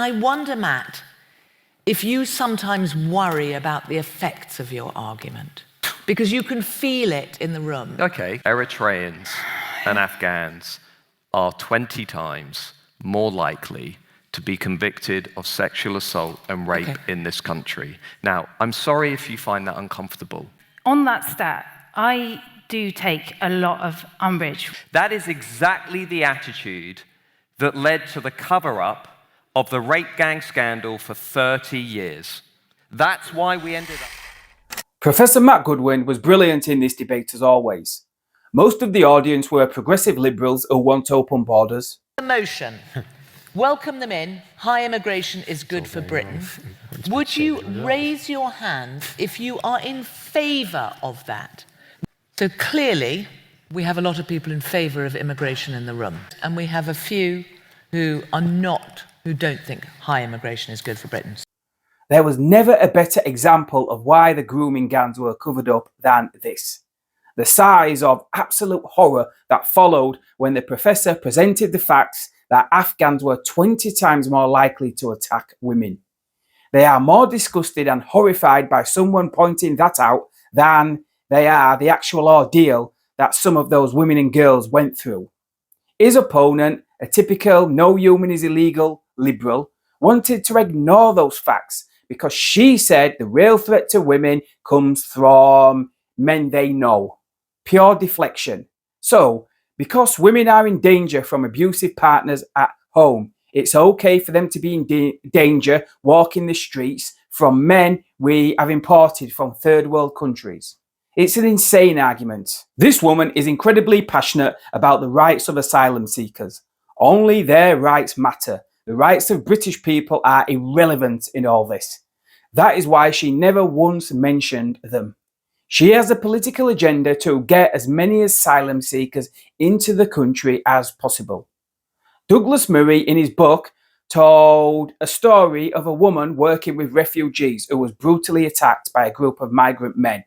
I wonder, Matt, if you sometimes worry about the effects of your argument, because you can feel it in the room. Okay, Eritreans and Afghans are 20 times more likely to be convicted of sexual assault and rape in this country. Now, I'm sorry if you find that uncomfortable. On that stat, I do take a lot of umbrage. That is exactly the attitude that led to the cover-up of the rape gang scandal for 30 years. That's why we ended up... Professor Matt Goodwin was brilliant in this debate as always. Most of the audience were progressive liberals who want open borders. The motion. Welcome them in. High immigration is good for Britain. Would you raise your hand if you are in favour of that? So clearly, we have a lot of people in favour of immigration in the room. And we have a few who are not, who don't think high immigration is good for Britain. There was never a better example of why the grooming gangs were covered up than this. The size of absolute horror that followed when the professor presented the facts that Afghans were 20 times more likely to attack women. They are more disgusted and horrified by someone pointing that out than they are the actual ordeal that some of those women and girls went through. His opponent, a typical no human is illegal liberal, wanted to ignore those facts because she said the real threat to women comes from men they know. Pure deflection. So, because women are in danger from abusive partners at home, it's okay for them to be in danger walking the streets from men we have imported from third world countries. It's an insane argument. This woman is incredibly passionate about the rights of asylum seekers. Only their rights matter. The rights of British people are irrelevant in all this. That is why she never once mentioned them. She has a political agenda to get as many asylum seekers into the country as possible. Douglas Murray, in his book, told a story of a woman working with refugees who was brutally attacked by a group of migrant men.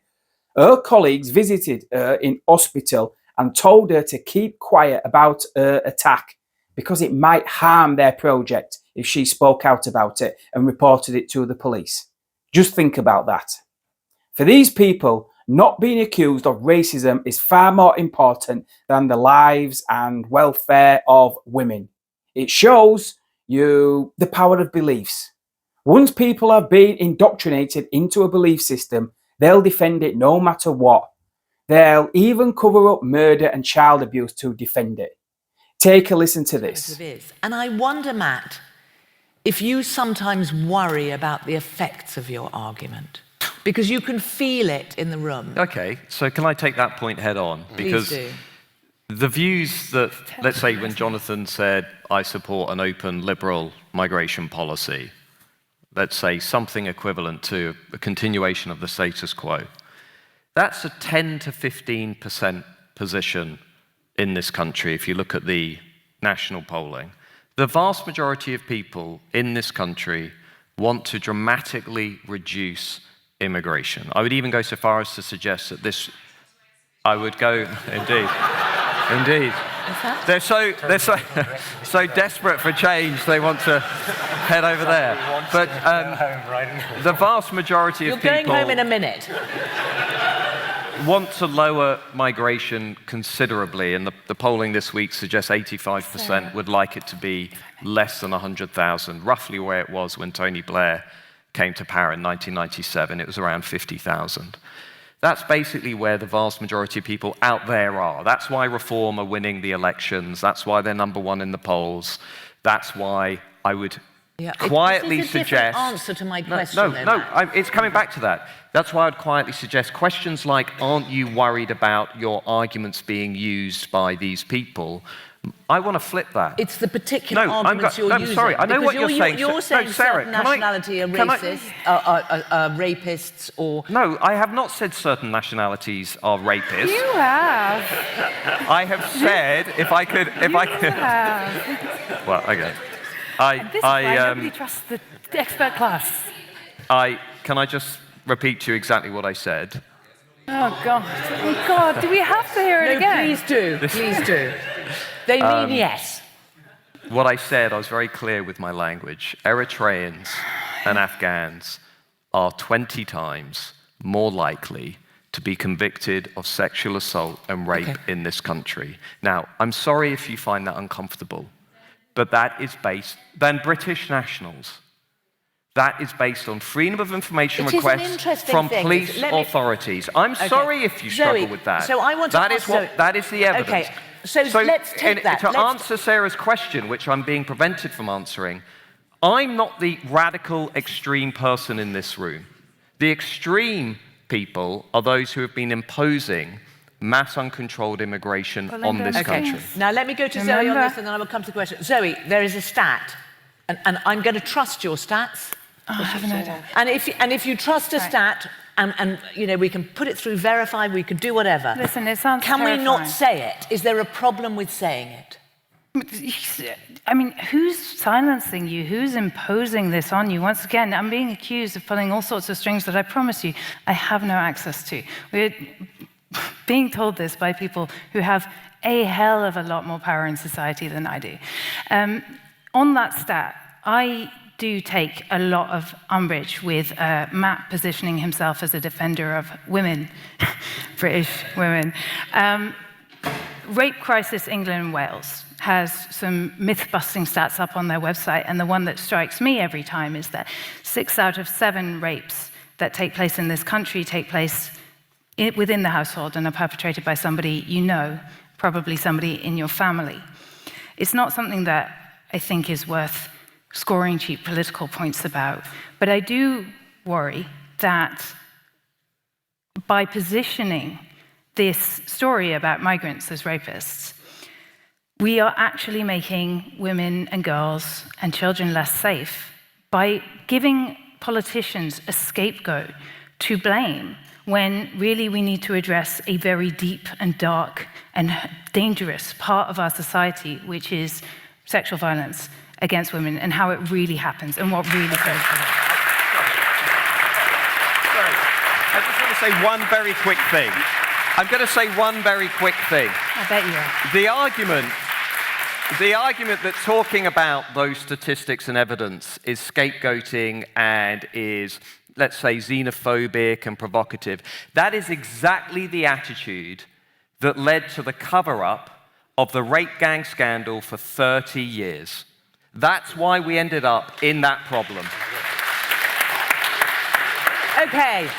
Her colleagues visited her in hospital and told her to keep quiet about her attack because it might harm their project if she spoke out about it and reported it to the police. Just think about that. For these people, not being accused of racism is far more important than the lives and welfare of women. It shows you the power of beliefs. Once people have been indoctrinated into a belief system, they'll defend it no matter what. They'll even cover up murder and child abuse to defend it. Take a listen to this. And I wonder, Matt, if you sometimes worry about the effects of your argument, because you can feel it in the room. Okay, so can I take that point head on? Because Please do. The views that, let's say when Jonathan said, I support an open liberal migration policy, let's say something equivalent to a continuation of the status quo, that's a 10 to 15% position in this country if you look at the national polling. The vast majority of people in this country want to dramatically reduce immigration. I would even go so far as to suggest that this, I would go, indeed, indeed. They're so desperate for change, they want to head over there. But the vast majority of people... You're going home in a minute. ...want to lower migration considerably, and the polling this week suggests 85% would like it to be less than 100,000, roughly where it was when Tony Blair came to power in 1997. It was around 50,000. That's basically where the vast majority of people out there are. That's why Reform are winning the elections. That's why they're number one in the polls. That's why I would quietly suggest... answer to my question. It's coming back to that. That's why I'd quietly suggest questions like, aren't you worried about your arguments being used by these people? I want to flip that. It's the particular arguments you're using. Sorry, I know what you're saying. You're saying Sarah, certain nationality are racist, rapists, or... No, I have not said certain nationalities are rapists. You have. I have said, if I could... have. Well, okay. This is why nobody trusts the expert class. Can I just repeat to you exactly what I said? Oh, God. Oh, God. Do we have to hear it again? Please do. Please do. They mean yes. what I said, I was very clear with my language. Eritreans and Afghans are 20 times more likely to be convicted of sexual assault and rape in this country. Now, I'm sorry if you find that uncomfortable, but that is based than British nationals. That is based on freedom of information requests from police authorities. I'm sorry if you struggle with that. So I want to ask that is the evidence. Okay, so let's take that. To answer Sarah's question, which I'm being prevented from answering, I'm not the radical extreme person in this room. The extreme people are those who have been imposing mass uncontrolled immigration on this country. Now let me go to Zoe on this and then I will come to the question. Zoe, there is a stat, and I'm going to trust your stats. Oh, I have no idea. And if you trust a stat, and you know, we can put it through Verify, we can do whatever. Listen, it sounds Can terrifying. we not say it? Is there a problem with saying it? I mean, who's silencing you? Who's imposing this on you? Once again, I'm being accused of pulling all sorts of strings that I promise you I have no access to. We're being told this by people who have a hell of a lot more power in society than I do. On that stat, I do take a lot of umbrage with Matt positioning himself as a defender of women, British women. Rape Crisis England and Wales has some myth-busting stats up on their website, and the one that strikes me every time is that 6 out of 7 rapes that take place in this country take place within the household and are perpetrated by somebody you know, probably somebody in your family. It's not something that I think is worth scoring cheap political points about, but I do worry that by positioning this story about migrants as rapists, we are actually making women and girls and children less safe by giving politicians a scapegoat to blame when really we need to address a very deep and dark and dangerous part of our society, which is sexual violence against women and how it really happens and what really goes with it. Sorry, I just want to say one very quick thing. I'm going to say one very quick thing. I bet you are. The argument that talking about those statistics and evidence is scapegoating and is, let's say, xenophobic and provocative, that is exactly the attitude that led to the cover-up of the rape gang scandal for 30 years. That's why we ended up in that problem. Okay.